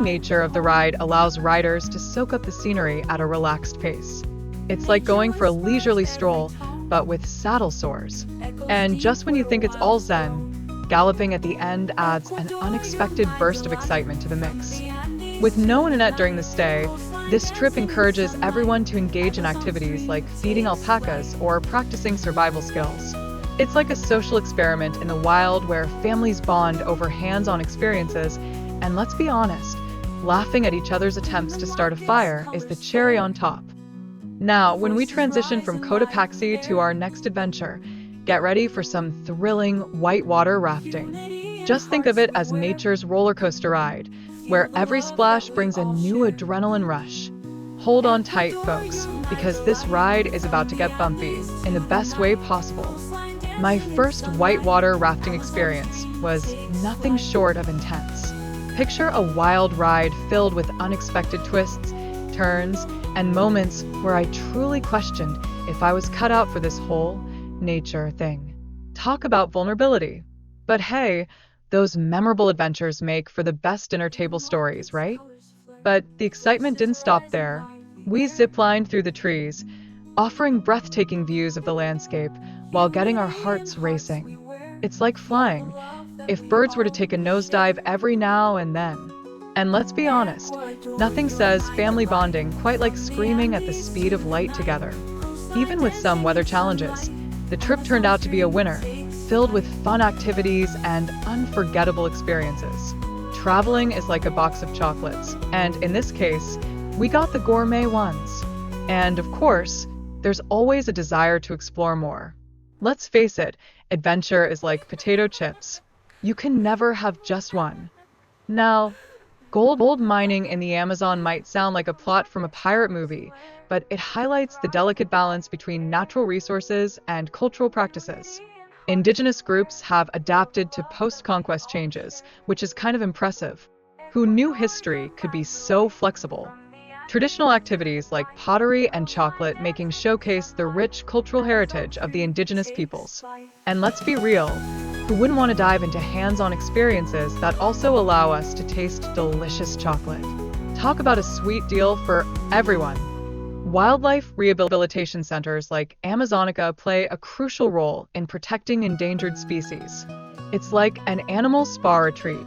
nature of the ride allows riders to soak up the scenery at a relaxed pace. It's like going for a leisurely stroll, but with saddle sores. And just when you think it's all zen, galloping at the end adds an unexpected burst of excitement to the mix. With no internet during the stay, this trip encourages everyone to engage in activities like feeding alpacas or practicing survival skills. It's like a social experiment in the wild where families bond over hands-on experiences, and let's be honest, laughing at each other's attempts to start a fire is the cherry on top. Now, when we transition from Cotopaxi to our next adventure, get ready for some thrilling whitewater rafting. Just think of it as nature's roller coaster ride, where every splash brings a new adrenaline rush. Hold on tight, folks, because this ride is about to get bumpy in the best way possible. My first whitewater rafting experience was nothing short of intense. Picture a wild ride filled with unexpected twists, turns, and moments where I truly questioned if I was cut out for this whole nature thing. Talk about vulnerability. But hey, those memorable adventures make for the best dinner table stories, right? But the excitement didn't stop there. We ziplined through the trees, offering breathtaking views of the landscape while getting our hearts racing. It's like flying, if birds were to take a nosedive every now and then. And let's be honest, nothing says family bonding quite like screaming at the speed of light together. Even with some weather challenges, the trip turned out to be a winner, filled with fun activities and unforgettable experiences. Traveling is like a box of chocolates, and in this case, we got the gourmet ones. And of course, there's always a desire to explore more. Let's face it, adventure is like potato chips. You can never have just one. Now, gold mining in the Amazon might sound like a plot from a pirate movie, but it highlights the delicate balance between natural resources and cultural practices. Indigenous groups have adapted to post-conquest changes, which is kind of impressive. Who knew history could be so flexible? Traditional activities like pottery and chocolate making showcase the rich cultural heritage of the indigenous peoples. And let's be real, who wouldn't want to dive into hands-on experiences that also allow us to taste delicious chocolate? Talk about a sweet deal for everyone. Wildlife rehabilitation centers like Amazonica play a crucial role in protecting endangered species. It's like an animal spa retreat.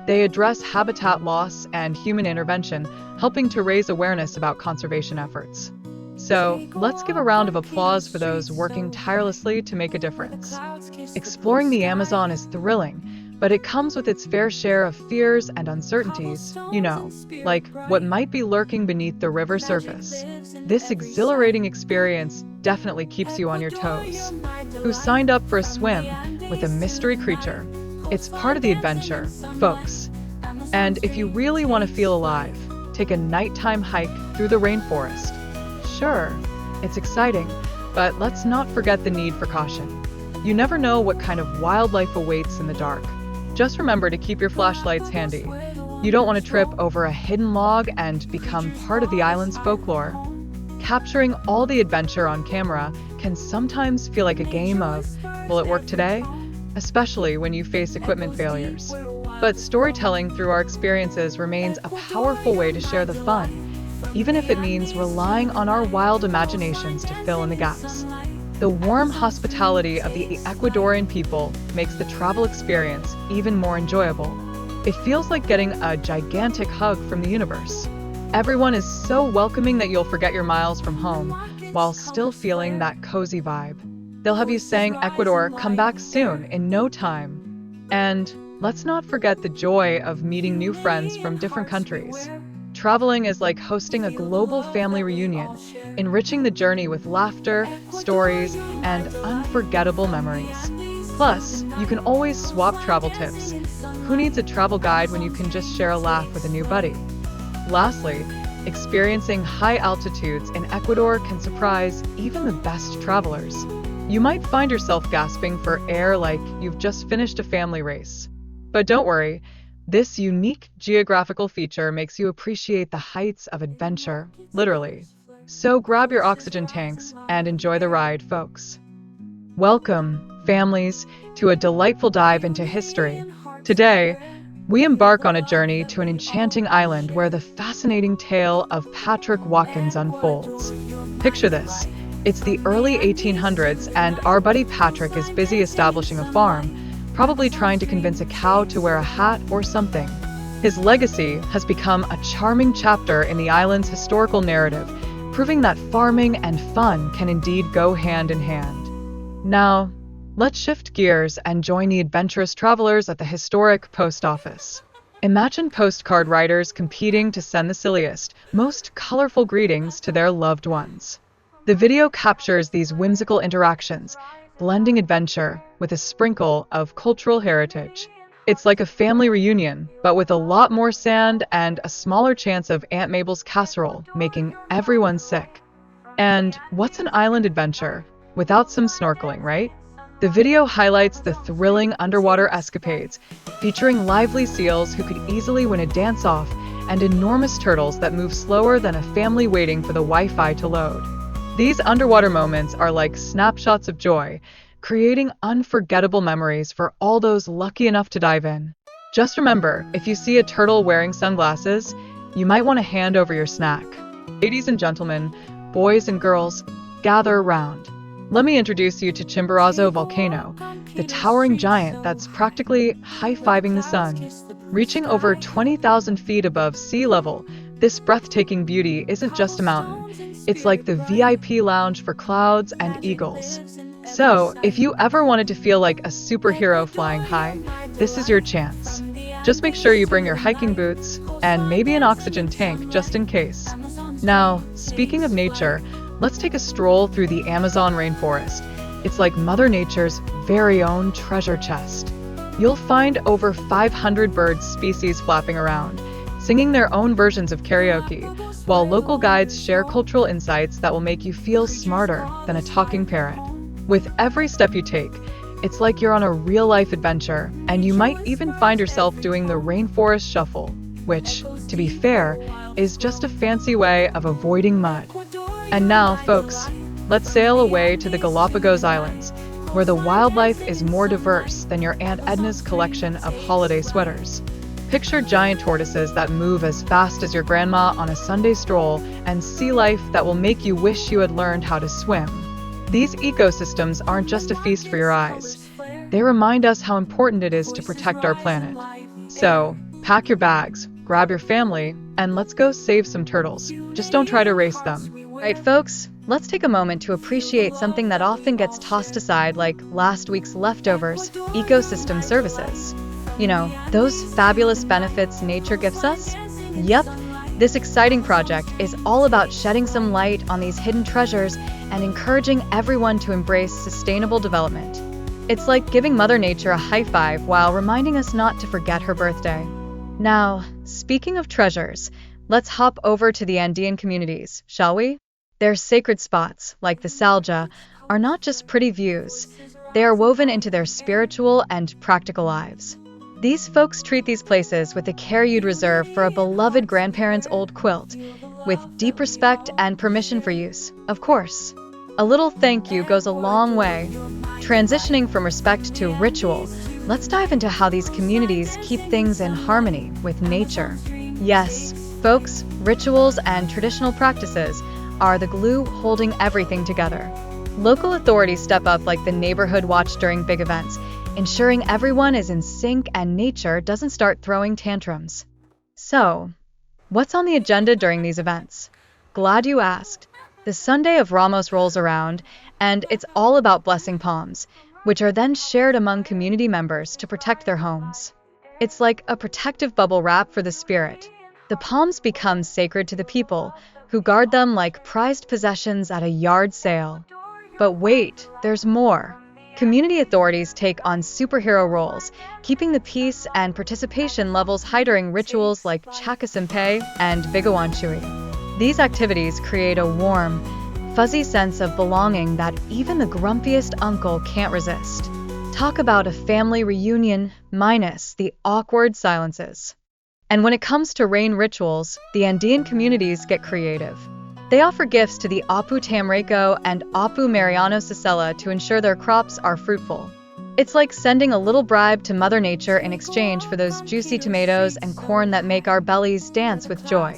They address habitat loss and human intervention, helping to raise awareness about conservation efforts. So, let's give a round of applause for those working tirelessly to make a difference. Exploring the Amazon is thrilling, but it comes with its fair share of fears and uncertainties, like what might be lurking beneath the river surface. This exhilarating experience definitely keeps you on your toes. Who signed up for a swim with a mystery creature? It's part of the adventure, folks. And if you really want to feel alive, take a nighttime hike through the rainforest. Sure, it's exciting, but let's not forget the need for caution. You never know what kind of wildlife awaits in the dark. Just remember to keep your flashlights handy. You don't want to trip over a hidden log and become part of the island's folklore. Capturing all the adventure on camera can sometimes feel like a game of, will it work today? Especially when you face equipment failures. But storytelling through our experiences remains a powerful way to share the fun, even if it means relying on our wild imaginations to fill in the gaps. The warm hospitality of the Ecuadorian people makes the travel experience even more enjoyable. It feels like getting a gigantic hug from the universe. Everyone is so welcoming that you'll forget your miles from home, while still feeling that cozy vibe. They'll have you saying, "Ecuador, come back soon," in no time. And let's not forget the joy of meeting new friends from different countries. Traveling is like hosting a global family reunion, enriching the journey with laughter, stories, and unforgettable memories. Plus, you can always swap travel tips. Who needs a travel guide when you can just share a laugh with a new buddy? Lastly, experiencing high altitudes in Ecuador can surprise even the best travelers. You might find yourself gasping for air like you've just finished a family race. But don't worry, this unique geographical feature makes you appreciate the heights of adventure, literally. So grab your oxygen tanks and enjoy the ride, folks. Welcome, families, to a delightful dive into history. Today, We embark on a journey to an enchanting island where the fascinating tale of Patrick Watkins unfolds. Picture this. It's the early 1800s, and our buddy Patrick is busy establishing a farm, probably trying to convince a cow to wear a hat or something. His legacy has become a charming chapter in the island's historical narrative, proving that farming and fun can indeed go hand in hand. Now, let's shift gears and join the adventurous travelers at the historic post office. Imagine postcard writers competing to send the silliest, most colorful greetings to their loved ones. The video captures these whimsical interactions, blending adventure with a sprinkle of cultural heritage. It's like a family reunion, but with a lot more sand and a smaller chance of Aunt Mabel's casserole making everyone sick. And what's an island adventure without some snorkeling, right? The video highlights the thrilling underwater escapades, featuring lively seals who could easily win a dance-off and enormous turtles that move slower than a family waiting for the Wi-Fi to load. These underwater moments are like snapshots of joy, creating unforgettable memories for all those lucky enough to dive in. Just remember, if you see a turtle wearing sunglasses, you might want to hand over your snack. Ladies and gentlemen, boys and girls, gather around. Let me introduce you to Chimborazo Volcano, the towering giant that's practically high-fiving the sun. Reaching over 20,000 feet above sea level, this breathtaking beauty isn't just a mountain. It's like the VIP lounge for clouds and eagles. So, if you ever wanted to feel like a superhero flying high, this is your chance. Just make sure you bring your hiking boots and maybe an oxygen tank just in case. Now, speaking of nature, let's take a stroll through the Amazon rainforest. It's like Mother Nature's very own treasure chest. You'll find over 500 bird species flapping around, singing their own versions of karaoke, while local guides share cultural insights that will make you feel smarter than a talking parrot. With every step you take, it's like you're on a real-life adventure, and you might even find yourself doing the rainforest shuffle, which, to be fair, is just a fancy way of avoiding mud. And now, folks, let's sail away to the Galapagos Islands, where the wildlife is more diverse than your Aunt Edna's collection of holiday sweaters. Picture giant tortoises that move as fast as your grandma on a Sunday stroll, and sea life that will make you wish you had learned how to swim. These ecosystems aren't just a feast for your eyes. They remind us how important it is to protect our planet. So, pack your bags, grab your family, and let's go save some turtles. Just don't try to race them. Right, folks, let's take a moment to appreciate something that often gets tossed aside, like last week's leftovers, ecosystem services. You know, those fabulous benefits nature gives us? Yep, this exciting project is all about shedding some light on these hidden treasures and encouraging everyone to embrace sustainable development. It's like giving Mother Nature a high five while reminding us not to forget her birthday. Now, speaking of treasures, let's hop over to the Andean communities, shall we? Their sacred spots, like the Salja, are not just pretty views. They are woven into their spiritual and practical lives. These folks treat these places with the care you'd reserve for a beloved grandparent's old quilt, with deep respect and permission for use, of course. A little thank you goes a long way. Transitioning from respect to ritual, let's dive into how these communities keep things in harmony with nature. Yes, folks, rituals and traditional practices are the glue holding everything together. Local authorities step up like the neighborhood watch during big events, ensuring everyone is in sync and nature doesn't start throwing tantrums. So, what's on the agenda during these events? Glad you asked. The Sunday of Ramos rolls around, and it's all about blessing palms, which are then shared among community members to protect their homes. It's like a protective bubble wrap for the spirit. The palms become sacred to the people, who guard them like prized possessions at a yard sale. But wait, there's more. Community authorities take on superhero roles, keeping the peace and participation levels high during rituals like Chakasimpe and Bigawanchui. These activities create a warm, fuzzy sense of belonging that even the grumpiest uncle can't resist. Talk about a family reunion minus the awkward silences. And when it comes to rain rituals, the Andean communities get creative. They offer gifts to the Apu Tamreco and Apu Mariano Sisela to ensure their crops are fruitful. It's like sending a little bribe to Mother Nature in exchange for those juicy tomatoes and corn that make our bellies dance with joy.